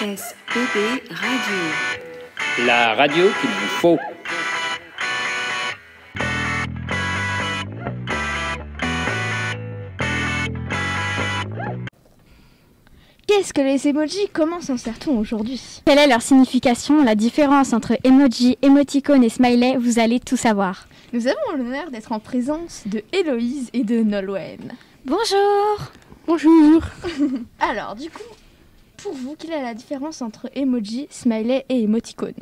SPB Radio. La radio qu'il vous faut. Qu'est-ce que les emojis? Comment s'en sert-on aujourd'hui? Quelle est leur signification, la différence entre emoji, émoticône et smiley? Vous allez tout savoir. Nous avons l'honneur d'être en présence de Héloïse et de Nolwenn. Bonjour. Bonjour. Alors, du coup, pour vous, quelle est la différence entre emoji, smiley et émoticône?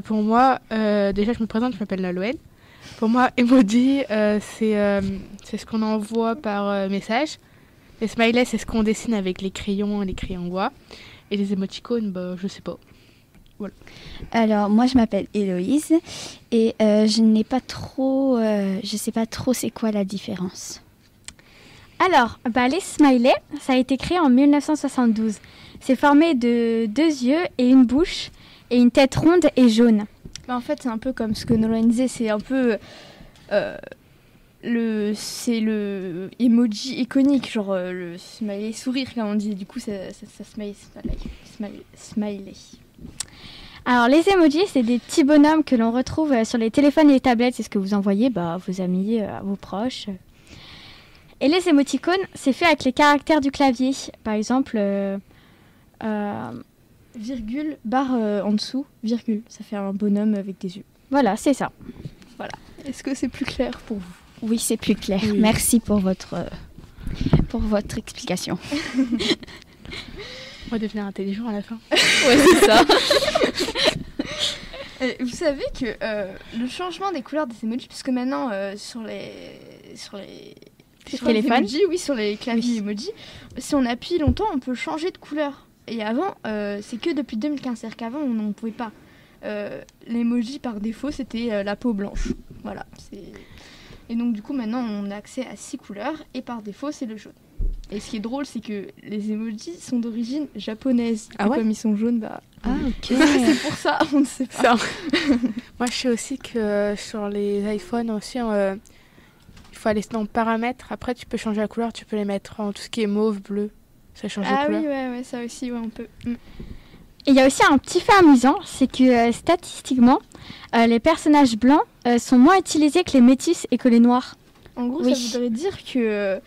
Pour moi, déjà je me présente, je m'appelle Nolwenn. Pour moi, emoji, c'est ce qu'on envoie par message. Les smileys, c'est ce qu'on dessine avec les crayons bois. Et les émoticônes, je sais pas. Voilà. Alors, moi, je m'appelle Héloïse et je sais pas trop c'est quoi la différence. Alors, les smileys, ça a été créé en 1972. C'est formé de 2 yeux et une bouche et une tête ronde et jaune. En fait, c'est un peu comme ce que Nolwenn disait, c'est un peu... c'est le emoji iconique, genre le smiley sourire, comme on dit. Du coup, ça smiley. Alors, les emojis, c'est des petits bonhommes que l'on retrouve sur les téléphones et les tablettes. C'est ce que vous envoyez à vos amis, à vos proches. Et les émoticônes, c'est fait avec les caractères du clavier. Par exemple, virgule, barre en dessous, virgule. Ça fait un bonhomme avec des yeux. Voilà, c'est ça. Voilà. Est-ce que c'est plus clair pour vous? Oui, c'est plus clair. Oui. Merci pour votre explication. On va devenir intelligent à la fin. Ouais, c'est ça. Vous savez que le changement des couleurs des emojis, puisque maintenant sur les téléphones, emojis, oui, sur les claviers emojis, si on appuie longtemps, on peut changer de couleur. Et avant, c'est que depuis 2015, c'est-à-dire qu'avant, on n'en pouvait pas. L'emoji par défaut, c'était la peau blanche. Voilà. Et donc du coup, maintenant, on a accès à 6 couleurs et par défaut, c'est le jaune. Et ce qui est drôle, c'est que les emojis sont d'origine japonaise. Ah ouais? Comme ils sont jaunes, ok. c'est pour ça, on ne sait pas. Moi, je sais aussi que sur les iPhones aussi, il faut aller dans paramètres. Après, tu peux changer la couleur, tu peux les mettre en tout ce qui est mauve, bleu. Ça change de couleur. Ah oui, ouais, ça aussi, ouais, on peut. Et il y a aussi un petit fait amusant, c'est que statistiquement, les personnages blancs sont moins utilisés que les métis et que les noirs. En gros, Oui. ça voudrait dire que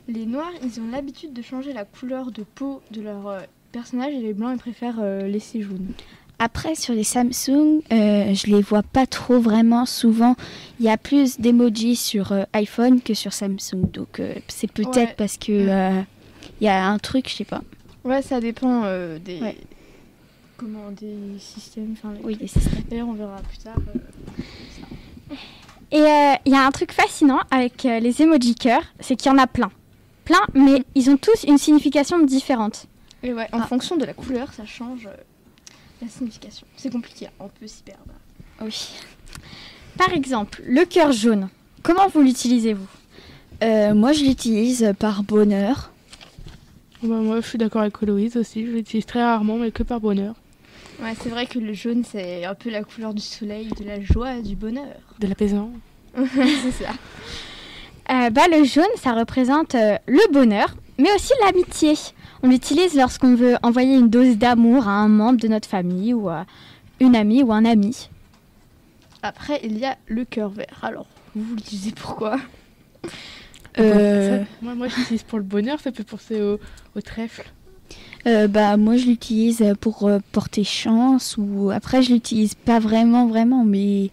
les noirs, ils ont l'habitude de changer la couleur de peau de leur personnage et les blancs, ils préfèrent laisser jaune. Après, sur les Samsung, je les vois pas trop vraiment souvent. Il y a plus d'emojis sur iPhone que sur Samsung. Donc, c'est peut-être parce que il y a un truc, je sais pas. Ouais, ça dépend des... Ouais. Comment, des systèmes. Oui, les systèmes. D'ailleurs, on verra plus tard. Et il y a un truc fascinant avec les emojis cœur, c'est qu'il y en a plein. Plein, mais ils ont tous une signification différente. Et ouais, en fonction de la couleur, ça change la signification. C'est compliqué, on peut s'y perdre. Oui. Par exemple, le cœur jaune. Comment vous l'utilisez-vous? Moi, je l'utilise par bonheur. Moi, je suis d'accord avec Héloïse aussi. Je l'utilise très rarement, mais que par bonheur. Ouais, c'est vrai que le jaune, c'est un peu la couleur du soleil, de la joie, du bonheur. De l'apaisement. C'est ça. Le jaune, ça représente le bonheur, mais aussi l'amitié. On l'utilise lorsqu'on veut envoyer une dose d'amour à un membre de notre famille ou à une amie ou un ami. Après, il y a le cœur vert. Alors, vous l'utilisez pourquoi? Moi, je l'utilise pour le bonheur, ça peut penser au trèfle. Moi, je l'utilise pour porter chance ou après, je l'utilise pas vraiment, mais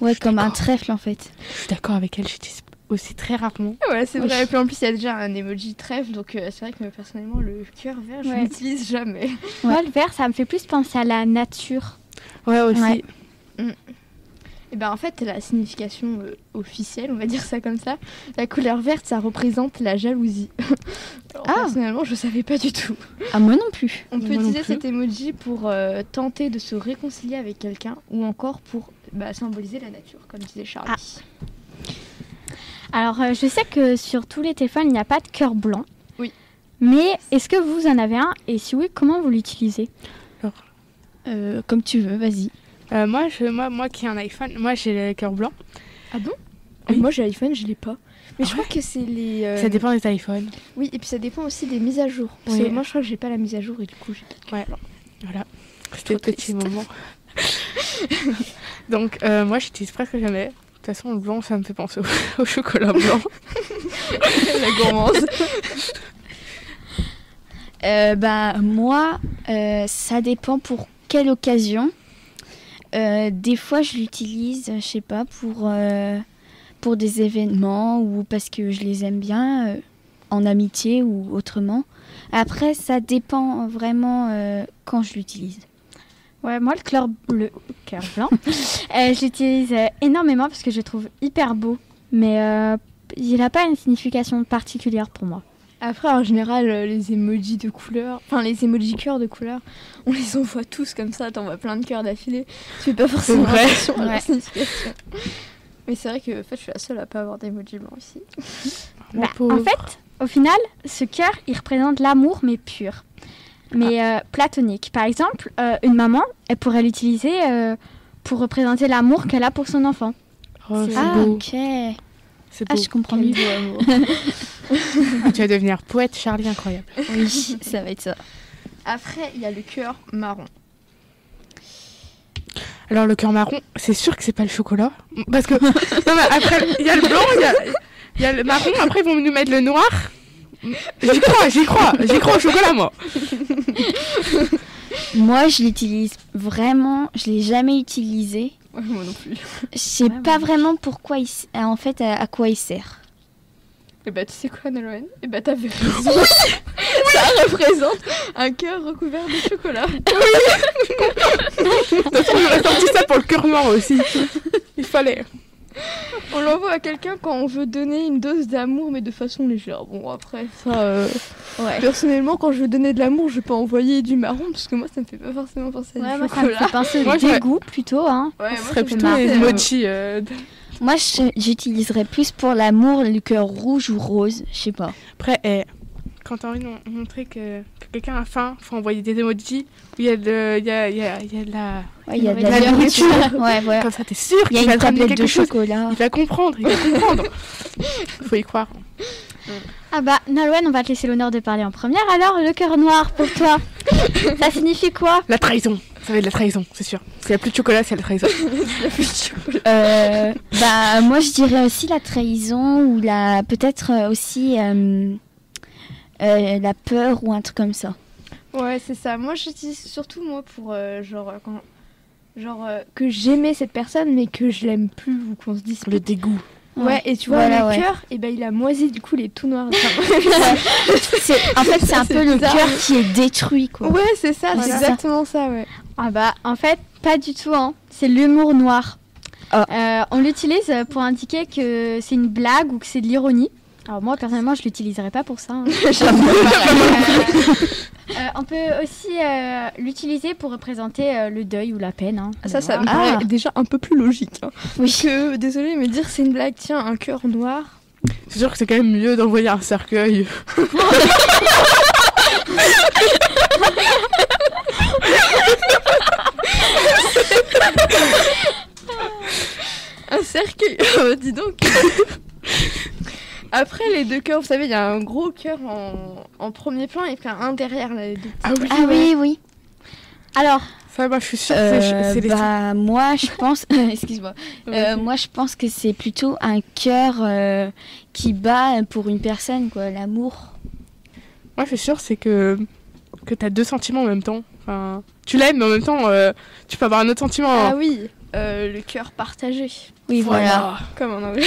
ouais, comme un trèfle en fait. Je suis d'accord avec elle, j'utilise aussi très rarement. Ouais, c'est vrai. Et puis en plus, il y a déjà un emoji trèfle, donc c'est vrai que personnellement, le cœur vert, je l'utilise jamais. Moi, le vert, ça me fait plus penser à la nature. Ouais, aussi. Ouais. Et ben en fait, la signification officielle, on va dire ça comme ça, la couleur verte, ça représente la jalousie. Alors, personnellement, je savais pas du tout. Ah, moi non plus. On peut Moi non utiliser plus. cet emoji pour tenter de se réconcilier avec quelqu'un ou encore pour symboliser la nature, comme disait Charlie. Alors, je sais que sur tous les téléphones, il n'y a pas de cœur blanc. Oui. Mais est-ce que vous en avez un? Et si oui, comment vous l'utilisez? Comme tu veux, vas-y. Moi qui ai un iPhone, moi j'ai le cœur blanc. Ah bon? Oui. Moi j'ai l'iPhone, je l'ai pas. Mais je crois que c'est les... Ça dépend des iPhones. Oui, et puis ça dépend aussi des mises à jour. Parce que Oui. moi, je crois que j'ai pas la mise à jour et du coup, j'ai pas de cœur blanc. Voilà. C'était le Trop petit triste. moment. Donc, moi, j'utilise presque jamais. De toute façon, le blanc, ça me fait penser au chocolat blanc. La gourmande. Moi, ça dépend pour quelle occasion. Des fois, je l'utilise, je sais pas, pour des événements ou parce que je les aime bien, en amitié ou autrement. Après, ça dépend vraiment quand je l'utilise. Ouais, moi, le cœur blanc, je l'utilise énormément parce que je le trouve hyper beau. Mais il n'a pas une signification particulière pour moi. Après, en général, les emojis de couleur, enfin les emojis cœurs de couleur, on les envoie tous comme ça, t'envoies plein de cœurs d'affilée. Tu fais pas forcément vrai. attention à Ouais. leur signification. Mais c'est vrai que en fait, je suis la seule à pas avoir d'emoji blanc ici. Mon Bah, pauvre. en fait, au final, ce cœur, il représente l'amour, mais pur. Mais platonique. Par exemple, une maman, elle pourrait l'utiliser pour représenter l'amour qu'elle a pour son enfant. Oh, c'est Ah, beau. ok. C'est Ah, beau. je comprends Quel mieux. beau amour. Ah, tu vas devenir poète, Charlie, incroyable. Oui, ça va être ça. Après, il y a le cœur marron. Alors, le cœur marron, c'est sûr que c'est pas le chocolat. Parce que, non, mais après, il y a le blanc, il y a le marron, après, ils vont nous mettre le noir. J'y crois au chocolat, moi. Moi, je l'utilise vraiment, je l'ai jamais utilisé. Ouais, moi non plus. Je sais Ouais, pas moi. vraiment pourquoi en fait, à quoi il sert. Et bah, tu sais quoi, Nolwenn? Et bah, t'avais raison. Ça représente un cœur recouvert de chocolat. De toute façon, j'aurais sorti ça pour le cœur noir aussi. Il fallait. On l'envoie à quelqu'un quand on veut donner une dose d'amour, mais de façon légère. Bon, après, ça. Ouais. Personnellement, quand je veux donner de l'amour, je vais pas envoyer du marron, parce que moi, ça me fait pas forcément penser à Ouais, du moi, ça me chocolat. fait penser Moi, au j'aurais- dégoût plutôt. Hein. Ouais, Ce moi, serait ça me fait plutôt marrer, les emojis. Moi, j'utiliserais plus pour l'amour le cœur rouge ou rose, je sais pas. Après, quand t'as envie de montrer que quelqu'un a faim, faut envoyer des emojis où il y a de la... Ouais, il y a de La la nourriture. nourriture. Ouais, voilà. Comme ça, t'es sûr Il y a qu'il va une te ramener tablette de quelque chose. chocolat. Il va comprendre. Faut y croire. Ah bah, Nolwenn, on va te laisser l'honneur de parler en première. Alors, le cœur noir pour toi, ça signifie quoi? La trahison. Ça va être de la trahison, c'est sûr. S'il n'y a plus de chocolat, c'est la trahison. Moi, je dirais aussi la trahison ou peut-être aussi la peur ou un truc comme ça. Ouais, c'est ça. Moi, j'utilise surtout moi pour que j'aimais cette personne, mais que je l'aime plus ou qu'on se dispute. Le dégoût. Ouais, et tu vois, Voilà, le ouais. cœur, et ben il a moisi, du coup, il est tout noir. En fait, c'est un peu le bizarre. cœur qui est détruit, quoi. Ouais, c'est ça, Voilà. c'est exactement ça, ouais. Ah bah, en fait, pas du tout. Hein. C'est l'humour noir. On l'utilise pour indiquer que c'est une blague ou que c'est de l'ironie. Alors moi, personnellement, je l'utiliserai pas pour ça. Hein. On peut aussi l'utiliser pour représenter le deuil ou la peine. Hein. Ça me Ah. paraît déjà un peu plus logique. Hein. Oui. Que, désolé, mais dire c'est une blague, tiens, un cœur noir. C'est sûr que c'est quand même mieux d'envoyer un cercueil. Un cercueil, dis donc. Après, les deux cœurs, vous savez, il y a un gros cœur en premier plan et puis un derrière, là, les deux petits. Ah oui. Ah oui, oui. Alors, Ça, moi, je suis sûre que c'est les... Moi, je pense... Excuse-moi. Moi, je pense que c'est plutôt un cœur qui bat pour une personne, quoi. L'amour. Moi, je suis sûre, c'est que t'as deux sentiments en même temps. Enfin, tu l'aimes, mais en même temps, tu peux avoir un autre sentiment. Ah oui, le cœur partagé. Oui, voilà. Comme en anglais.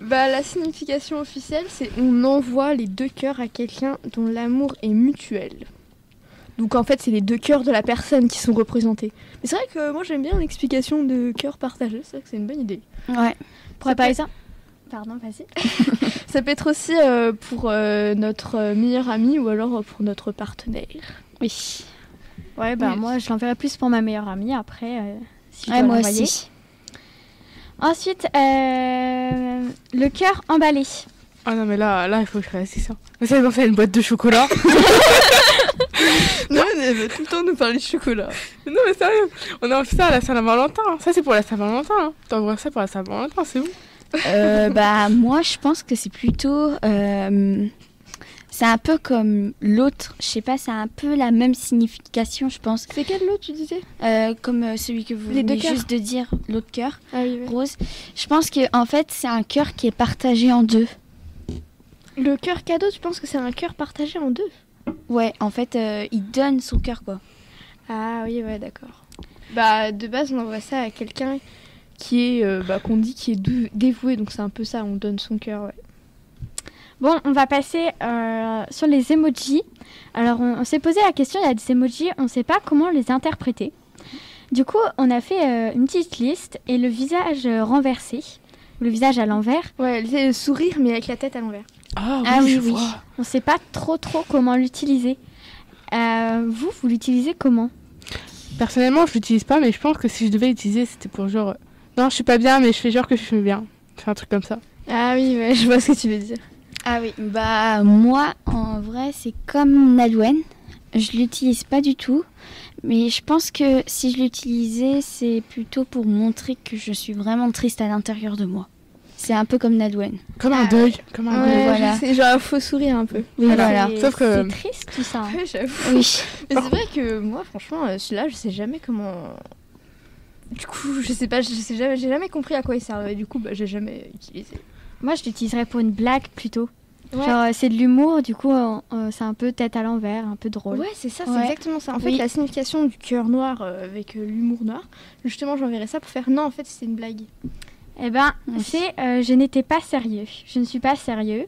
Bah, la signification officielle, c'est on envoie les deux cœurs à quelqu'un dont l'amour est mutuel. Donc en fait, c'est les deux cœurs de la personne qui sont représentés. Mais c'est vrai que moi j'aime bien l'explication de cœur partagé, c'est vrai que c'est une bonne idée. Ouais. pour par exemple... Pardon, vas-y. Ça peut être aussi pour notre meilleur ami ou alors pour notre partenaire. Oui. Ouais, bah Oui. moi, je l'enverrai plus pour ma meilleure amie après. Si je Ouais, dois moi l'envoyer. aussi. Ensuite, le cœur emballé. Ah non, mais là, il faut que je réagisse. Mais ça, c'est une boîte de chocolat. Non, elle va tout le temps nous parler de chocolat. Non, mais sérieux, on a fait ça à la Saint-Valentin. Ça, c'est pour la Saint-Valentin. T'envoies ça pour la Saint-Valentin, c'est où? Moi, je pense que c'est plutôt... c'est un peu comme l'autre. Je sais pas, c'est un peu la même signification, je pense. C'est quel l'autre, tu disais? Comme celui que vous Les deux venez cœurs. juste de dire, l'autre cœur, Ah oui, rose. Je pense que en fait, c'est un cœur qui est partagé en deux. Le cœur cadeau, tu penses que c'est un cœur partagé en deux? Ouais, en fait, il donne son cœur, quoi. Ah oui, ouais, d'accord. Bah, de base, on envoie ça à quelqu'un qui est, qu'on dit qui est dévoué, donc c'est un peu ça, on donne son cœur, ouais. Bon, on va passer sur les emojis. Alors, on s'est posé la question, il y a des emojis, on ne sait pas comment les interpréter. Du coup, on a fait une petite liste et le visage renversé, ou le visage à l'envers, Ouais, c'est le sourire, mais avec la tête à l'envers. Ah Ah oui, oui, je oui. vois. on ne sait pas trop comment l'utiliser. Vous l'utilisez comment? Personnellement, je l'utilise pas, mais je pense que si je devais l'utiliser, c'était pour genre... Non, je suis pas bien, mais je fais genre que je suis bien. C'est un truc comme ça. Ah oui, ouais, je vois ce que tu veux dire. Ah oui, bah moi, en vrai, c'est comme Nalouen. Je l'utilise pas du tout. Mais je pense que si je l'utilisais, c'est plutôt pour montrer que je suis vraiment triste à l'intérieur de moi. C'est un peu comme Nalouen. Comme un deuil. Comme un deuil. Ouais, voilà. c'est genre un faux sourire un peu. Oui, voilà. C'est Sauf que- c'est triste tout ça. Hein. Ouais, j'avoue. Oui. Mais c'est vrai que moi, franchement, celui-là, je sais jamais comment. Du coup, je sais pas, j'ai jamais compris à quoi il servait. Du coup, j'ai jamais utilisé. Moi, je l'utiliserais pour une blague plutôt. Ouais. Genre, c'est de l'humour, du coup, c'est un peu tête à l'envers, un peu drôle. Ouais, c'est ça, c'est Ouais. exactement ça. En fait, Oui. la signification du cœur noir avec l'humour noir, justement, j'enverrais ça pour faire non, en fait, c'est une blague. Eh ben, Oui. c'est je n'étais pas sérieux. Je ne suis pas sérieux.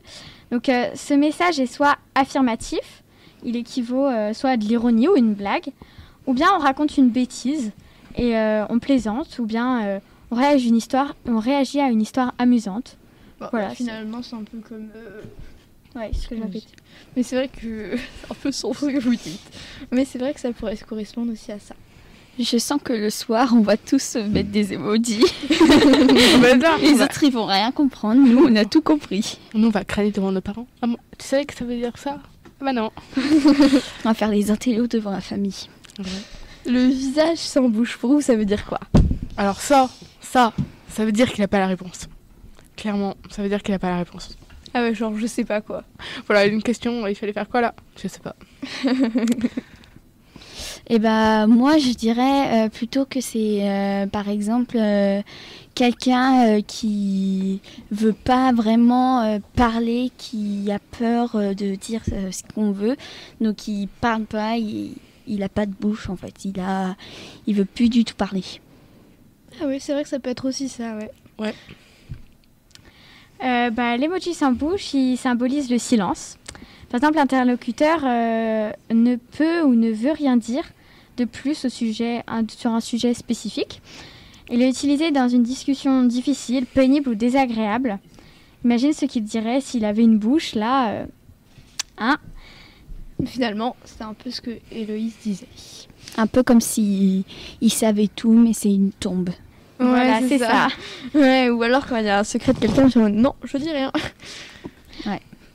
Donc, ce message est soit affirmatif, il équivaut soit à de l'ironie ou une blague, ou bien on raconte une bêtise et on plaisante, ou bien on réagit à une histoire amusante. Voilà, finalement, c'est un peu comme. Ouais, c'est ce que j'avais dit. Mais c'est vrai que. c'est un peu son ce que vous dites. Mais c'est vrai que ça pourrait se correspondre aussi à ça. Je sens que le soir, on va tous mettre des emojis. Bah, Les autres, ils vont rien comprendre. Nous, on a tout compris. Nous, on va crâner devant nos parents. Ah, tu savais que ça veut dire ça? Ah bah non. On va faire les intellos devant la famille. Le visage sans bouche, pour vous, ça veut dire quoi? Alors ça veut dire qu'il a pas la réponse. Clairement, ça veut dire qu'il a pas la réponse. Ah ouais, genre, je sais pas quoi. Voilà, une question, il fallait faire quoi là? Je sais pas. Et bah moi je dirais plutôt que c'est par exemple quelqu'un qui veut pas vraiment parler, qui a peur de dire ce qu'on veut, donc il parle pas, il a pas de bouche en fait, il veut plus du tout parler. Ah oui, c'est vrai que ça peut être aussi ça, ouais. L'emoji sans bouche, il symbolise le silence. Par exemple, l'interlocuteur ne peut ou ne veut rien dire de plus sur un sujet spécifique. Il est utilisé dans une discussion difficile, pénible ou désagréable. Imagine ce qu'il dirait s'il avait une bouche, là. Finalement, c'est un peu ce que Héloïse disait. Un peu comme si il savait tout mais c'est une tombe. Voilà, c'est ça. Ouais, ou alors quand il y a un secret de quelqu'un, je dis non, je dis rien.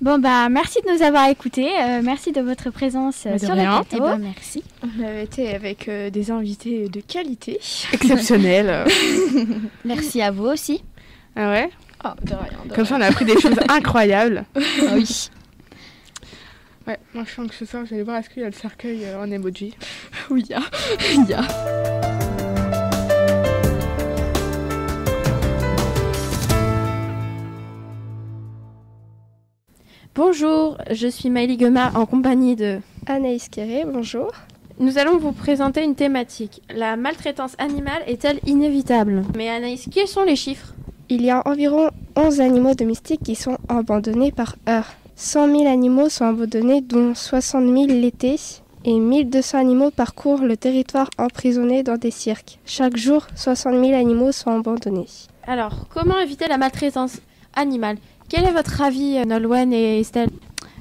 Bon, merci de nous avoir écoutés. Merci de votre présence De sur rien. le plateau. Et ben merci. On avait été avec des invités de qualité. Exceptionnel. Merci à vous aussi. Ah ouais? Ah, de rien. Comme ça, on a appris des choses incroyables. Oui. Ouais, moi je sens que ce soir, j'allais voir est-ce qu'il y a le cercueil en emoji. Oui, il y a. Bonjour, je suis Maëlie Guemard en compagnie de... Anaïs Kéré, bonjour. Nous allons vous présenter une thématique. La maltraitance animale est-elle inévitable? Mais Anaïs, quels sont les chiffres? Il y a environ 11 animaux domestiques qui sont abandonnés par heure. 100 000 animaux sont abandonnés, dont 60 000 l'été, et 1200 animaux parcourent le territoire emprisonnés dans des cirques. Chaque jour, 60 000 animaux sont abandonnés. Alors, comment éviter la maltraitance animale? Quel est votre avis, Nolwenn et Estelle?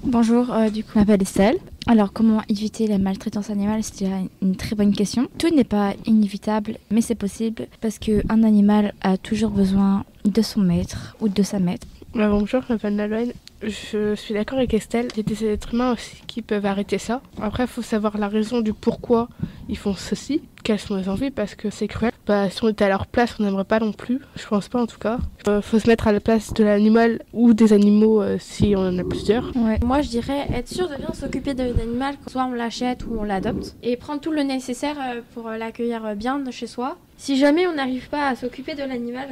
Bonjour, du coup, je m'appelle Estelle. Alors, comment éviter la maltraitance animale? C'est une très bonne question. Tout n'est pas inévitable, mais c'est possible parce qu'un animal a toujours besoin de son maître ou de sa maître. Bonjour, je m'appelle Nalouen. Je suis d'accord avec Estelle. Il y a des êtres humains aussi qui peuvent arrêter ça. Après, il faut savoir la raison du pourquoi ils font ceci, quelles sont les envies, parce que c'est cruel. Bah, si on était à leur place, on n'aimerait pas non plus. Je pense pas en tout cas. Faut se mettre à la place de l'animal ou des animaux si on en a plusieurs. Ouais. Moi, je dirais être sûr de bien s'occuper de l'animal, soit on l'achète ou on l'adopte, et prendre tout le nécessaire pour l'accueillir bien de chez soi. Si jamais on n'arrive pas à s'occuper de l'animal,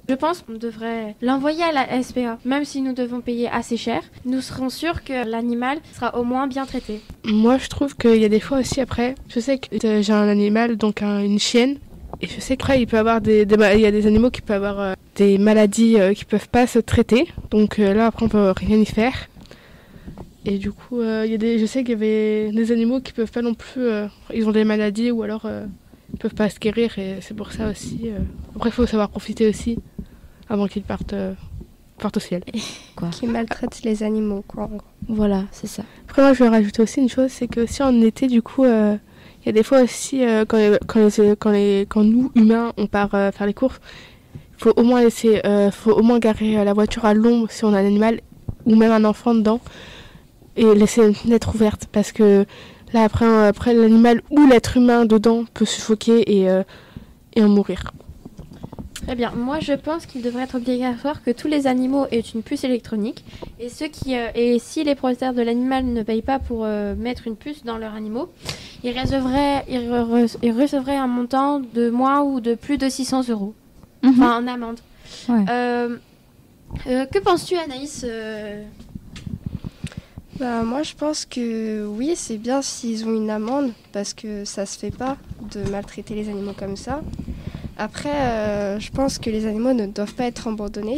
je pense qu'on devrait l'envoyer à la SPA. Même si nous devons payer assez cher, nous serons sûrs que l'animal sera au moins bien traité. Moi, je trouve qu'il y a des fois aussi après. Je sais que j'ai un animal, donc une chienne. Et je sais qu'après, il peut avoir il y a des animaux qui peuvent avoir des maladies qui peuvent pas se traiter. Donc là, après, on peut rien y faire. Et du coup, je sais qu'il y avait des animaux qui peuvent pas non plus... ils ont des maladies ou alors ils peuvent pas se guérir. Et c'est pour ça aussi... Après, il faut savoir profiter aussi avant qu'ils partent au ciel. Qui maltraitent les animaux, quoi. Voilà, c'est ça. Après, moi, je vais rajouter aussi une chose, c'est que si en été, du coup... il y a des fois aussi, quand nous, humains, on part faire les courses, faut au moins garer la voiture à l'ombre si on a un animal ou même un enfant dedans et laisser une fenêtre ouverte parce que là, après l'animal ou l'être humain dedans peut suffoquer et en mourir. Très bien. Moi, je pense qu'il devrait être obligatoire que tous les animaux aient une puce électronique. Et si les propriétaires de l'animal ne payent pas pour mettre une puce dans leurs animaux, ils recevraient un montant de moins ou de plus de 600 €. Enfin, en amende. Ouais. Que penses-tu, Anaïs Bah, moi, je pense que oui, c'est bien s'ils ont une amende parce que ça se fait pas de maltraiter les animaux comme ça. Après, je pense que les animaux ne doivent pas être abandonnés.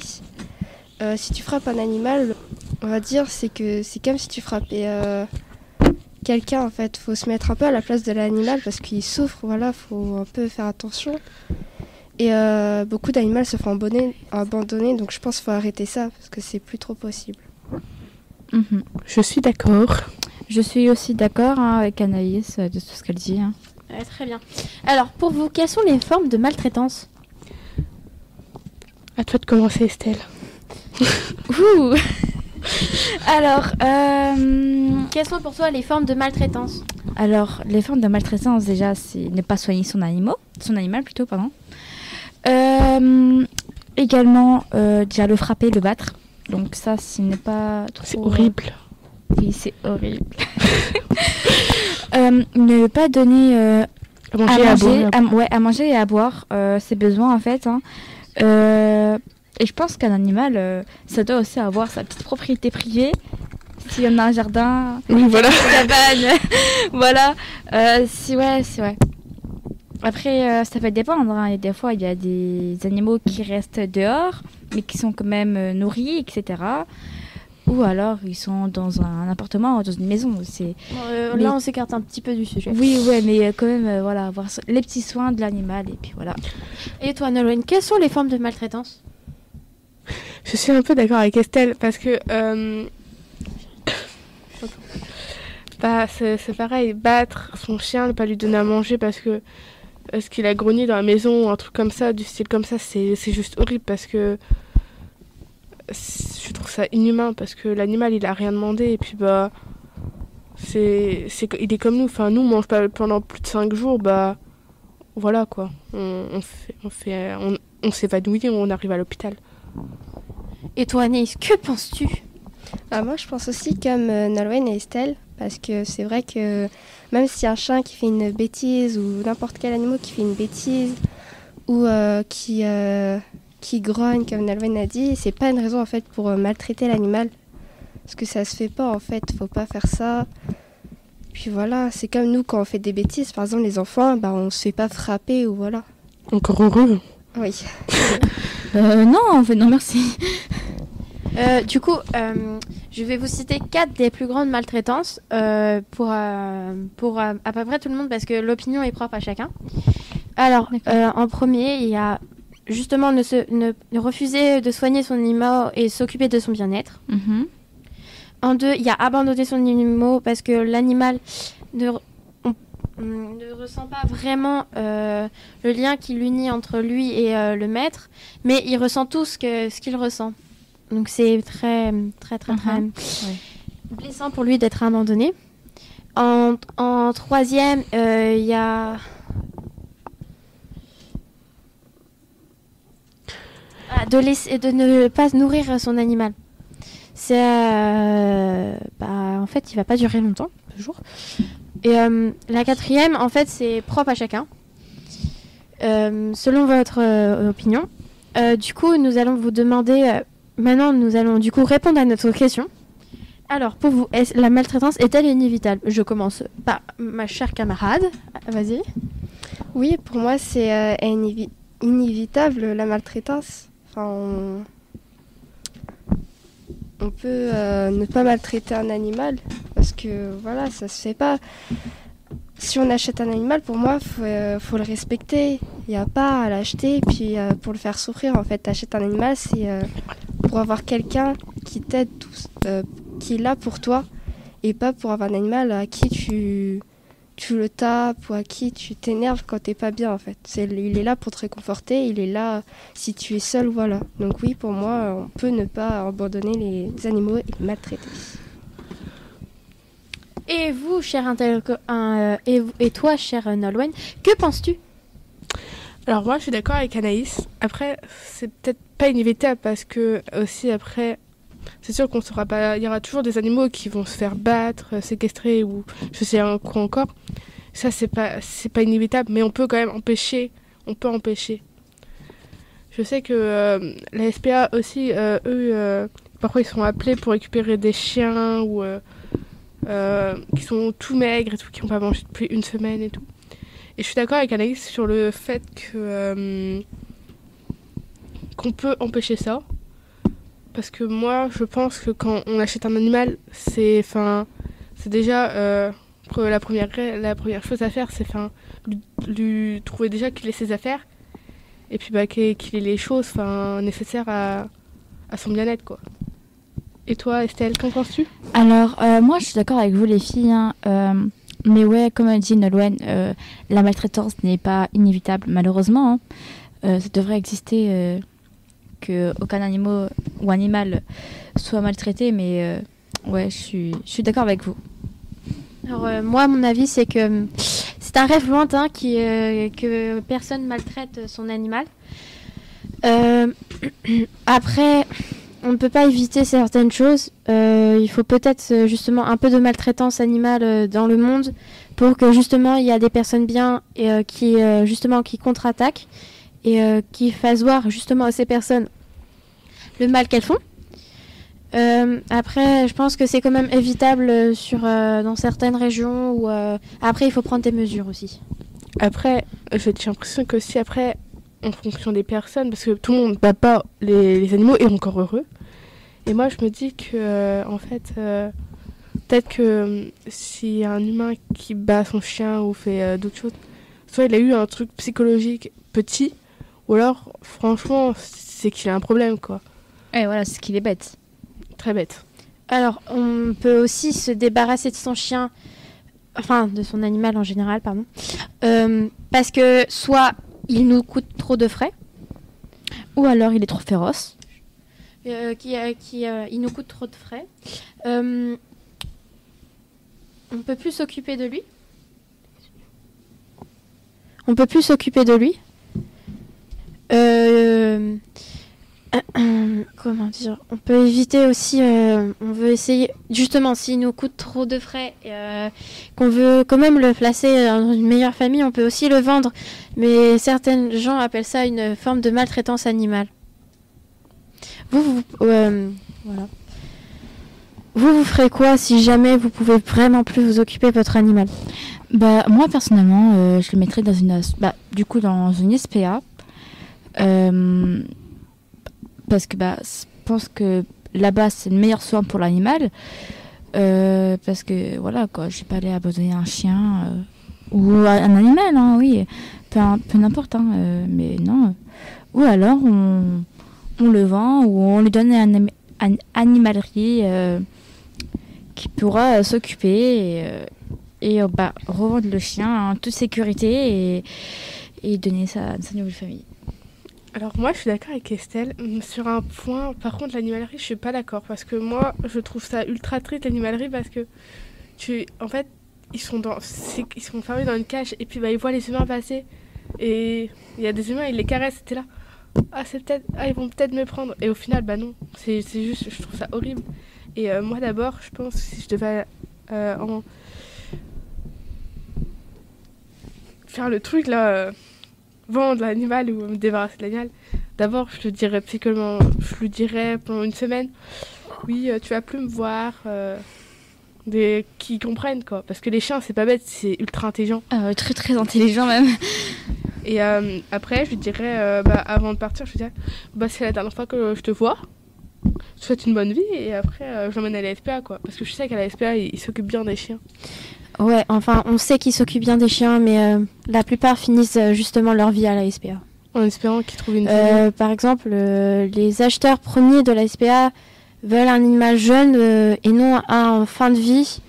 Si tu frappes un animal, on va dire, c'est comme si tu frappais quelqu'un, en fait. Faut se mettre un peu à la place de l'animal parce qu'il souffre, voilà, faut un peu faire attention. Et beaucoup d'animaux se font abandonner, donc je pense qu'il faut arrêter ça parce que c'est plus trop possible. Je suis d'accord. Je suis aussi d'accord avec Anaïs de tout ce qu'elle dit. Très bien. Alors, pour vous, quelles sont les formes de maltraitance ? À toi de commencer, Estelle. Ouh. Alors, quelles sont pour toi les formes de maltraitance ? Alors, les formes de maltraitance, déjà, c'est ne pas soigner son animal plutôt, pardon. Également, déjà le frapper, le battre. Donc ça, ce n'est pas trop... C'est horrible. Oui, c'est horrible. Ne pas donner à manger et à boire ses besoins, en fait. Et je pense qu'un animal, ça doit aussi avoir sa petite propriété privée. S'il y en a un jardin, oui, voilà. Une cabane, voilà. C'est vrai. Après, ça peut dépendre. Hein. Et des fois, il y a des animaux qui restent dehors, mais qui sont quand même nourris, etc. Ou alors, ils sont dans un appartement ou dans une maison. Là, on s'écarte un petit peu du sujet. Oui, ouais, mais quand même, voilà, avoir les petits soins de l'animal, et puis voilà. Et toi, Nolwenn, quelles sont les formes de maltraitance ? Je suis un peu d'accord avec Estelle, parce que... c'est pareil, battre son chien, ne pas lui donner à manger parce qu'il a grogné dans la maison, un truc comme ça, du style comme ça, c'est juste horrible parce que je trouve ça inhumain parce que l'animal il a rien demandé et puis bah il est comme nous, enfin nous on mange pas pendant plus de 5 jours, bah voilà quoi, on s'évanouit, on arrive à l'hôpital. Et toi, Anaïs, que penses-tu ? Moi je pense aussi comme Nolwenn et Estelle. Parce que c'est vrai que même si un chien qui fait une bêtise ou n'importe quel animal qui fait une bêtise ou qui grogne comme Nolwenn a dit, c'est pas une raison en fait pour maltraiter l'animal. Parce que ça se fait pas en fait, faut pas faire ça. Puis voilà, c'est comme nous quand on fait des bêtises, par exemple les enfants, on se fait pas frapper ou voilà. Encore heureux. Oui. Non, merci. Du coup, je vais vous citer 4 des plus grandes maltraitances pour à peu près tout le monde parce que l'opinion est propre à chacun. Alors, en premier, il y a justement ne refuser de soigner son animal et s'occuper de son bien-être. En 2, il y a abandonner son animal parce que l'animal ne ressent pas vraiment le lien qui l'unit entre lui et le maître, mais il ressent tout ce qu'il ressent. Donc c'est très blessant pour lui d'être abandonné. En 3e, il y a de ne pas nourrir son animal. C'est en fait, il va pas durer longtemps, toujours. Et la quatrième, en fait, c'est propre à chacun, selon votre opinion. Du coup, nous allons vous demander. Maintenant, nous allons du coup répondre à notre question. Alors, pour vous, la maltraitance est-elle inévitable? Je commence par ma chère camarade. Vas-y. Oui, pour moi, c'est inévitable, la maltraitance. Enfin, on peut ne pas maltraiter un animal parce que voilà, ça se fait pas. Si on achète un animal, pour moi, faut le respecter. Il n'y a pas à l'acheter puis pour le faire souffrir. En fait, t'achètes un animal, c'est pour avoir quelqu'un qui t'aide, qui est là pour toi, et pas pour avoir un animal à qui tu le tapes ou à qui tu t'énerves quand t'es pas bien. En fait, il est là pour te réconforter. Il est là si tu es seul, voilà. Donc oui, pour moi, on peut ne pas abandonner les animaux et les maltraiter. Et vous, et toi, cher Nolwenn, que penses-tu? Alors moi, je suis d'accord avec Anaïs. Après, c'est peut-être pas inévitable parce que aussi après, c'est sûr qu'on saura pas. Il y aura toujours des animaux qui vont se faire battre, séquestrer ou je sais quoi encore. Ça, c'est pas inévitable, mais on peut quand même empêcher. On peut empêcher. Je sais que la SPA aussi, eux, parfois ils sont appelés pour récupérer des chiens ou qui sont tout maigres et tout, qui n'ont pas mangé depuis une semaine et tout. Et je suis d'accord avec Anaïs sur le fait qu'on peut empêcher ça. Parce que moi, je pense que quand on achète un animal, c'est déjà la première chose à faire, c'est lui trouver déjà qu'il ait ses affaires et puis qu'il ait les choses nécessaires à son bien-être, quoi. Et toi, Estelle, qu'en penses-tu? Alors, moi, je suis d'accord avec vous, les filles. Mais ouais, comme a dit Nolwenn, la maltraitance n'est pas inévitable, malheureusement. Ça devrait exister qu'aucun animal soit maltraité, mais ouais, je suis d'accord avec vous. Alors, moi, mon avis, c'est que c'est un rêve lointain que personne maltraite son animal. Après, on ne peut pas éviter certaines choses. Il faut peut-être justement un peu de maltraitance animale dans le monde pour que justement il y a des personnes bien et qui contre-attaquent et qui fassent voir justement à ces personnes le mal qu'elles font. Après, je pense que c'est quand même évitable dans certaines régions où après il faut prendre des mesures aussi. Après, j'ai l'impression que si après, en fonction des personnes, parce que tout le monde ne bat pas les animaux et encore heureux. Et moi, je me dis que, en fait, peut-être que s'il y a un humain qui bat son chien ou fait d'autres choses, soit il a eu un truc psychologique petit, ou alors, franchement, c'est qu'il a un problème, quoi. Et voilà, c'est qu'il est bête. Très bête. Alors, on peut aussi se débarrasser de son chien, enfin, de son animal en général, pardon, parce que soit il nous coûte trop de frais, ou alors il est trop féroce. Il nous coûte trop de frais. On peut plus s'occuper de lui. Comment dire? On peut éviter aussi. On veut essayer. Justement, s'il nous coûte trop de frais, qu'on veut quand même le placer dans une meilleure famille, on peut aussi le vendre. Mais certains gens appellent ça une forme de maltraitance animale. Voilà. Vous ferez quoi si jamais vous pouvez vraiment plus vous occuper de votre animal? Bah moi personnellement, je le mettrais dans une SPA, parce que je pense que là-bas c'est le meilleur soin pour l'animal, parce que voilà quoi, je vais pas aller abandonner un chien ou un animal, hein, oui, peu n'importe, hein, mais non. Ou alors on le vend ou on lui donne une animalerie qui pourra s'occuper et revendre le chien en toute sécurité et donner ça à sa nouvelle famille. Alors moi je suis d'accord avec Estelle sur un point. Par contre l'animalerie je suis pas d'accord parce que moi je trouve ça ultra triste l'animalerie parce que en fait ils sont fermés dans une cage et puis ils voient les humains passer et il y a des humains, ils les caressent, c'était là. ils vont peut-être me prendre. Et au final, bah non. C'est juste, je trouve ça horrible. Et moi d'abord, je pense que si je devais faire le truc là, vendre l'animal ou me débarrasser de l'animal, d'abord je le dirais pendant une semaine. Oui, tu vas plus me voir. Qui comprennent quoi. Parce que les chiens, c'est pas bête, c'est ultra intelligent. Très très intelligent même. Et après, je lui dirais, avant de partir, je lui dirais, c'est la dernière fois que je te vois. Je te souhaite une bonne vie et après, je l'emmène à la SPA quoi. Parce que je sais qu'à la SPA, ils s'occupent bien des chiens. Ouais, enfin, on sait qu'ils s'occupent bien des chiens, mais la plupart finissent justement leur vie à la SPA. En espérant qu'ils trouvent une famille. Par exemple, les acheteurs premiers de la SPA veulent un animal jeune et non un en fin de vie.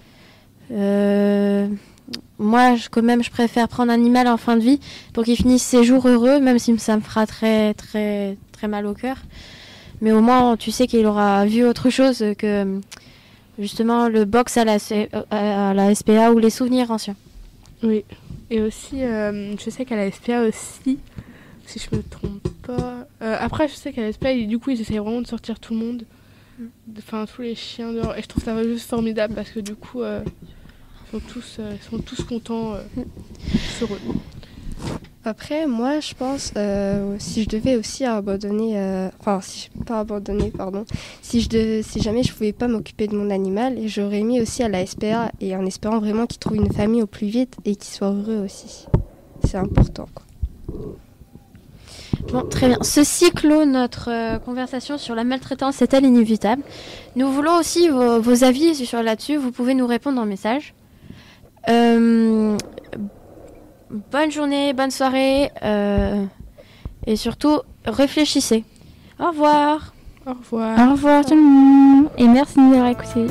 Moi, quand même, je préfère prendre un animal en fin de vie pour qu'il finisse ses jours heureux, même si ça me fera très, très, très mal au cœur. Mais au moins, tu sais qu'il aura vu autre chose que justement le box à la SPA ou les souvenirs anciens. Oui. Et aussi, je sais qu'à la SPA aussi, si je me trompe pas... après, je sais qu'à la SPA, du coup, ils essayent vraiment de sortir tout le monde. Enfin, tous les chiens dehors. Et je trouve ça juste formidable parce que du coup, ils sont tous contents, tous heureux. Après, moi, je pense, si je devais aussi abandonner, si jamais je pouvais pas m'occuper de mon animal, j'aurais mis aussi à la SPA et en espérant vraiment qu'il trouve une famille au plus vite et qu'il soit heureux aussi. C'est important, quoi. Bon, très bien. Ceci clôt notre conversation sur la maltraitance est-elle inévitable. Nous voulons aussi vos avis là-dessus. Vous pouvez nous répondre en message. Bonne journée, bonne soirée et surtout réfléchissez. Au revoir. Au revoir. Au revoir tout le monde et merci de nous avoir écoutés.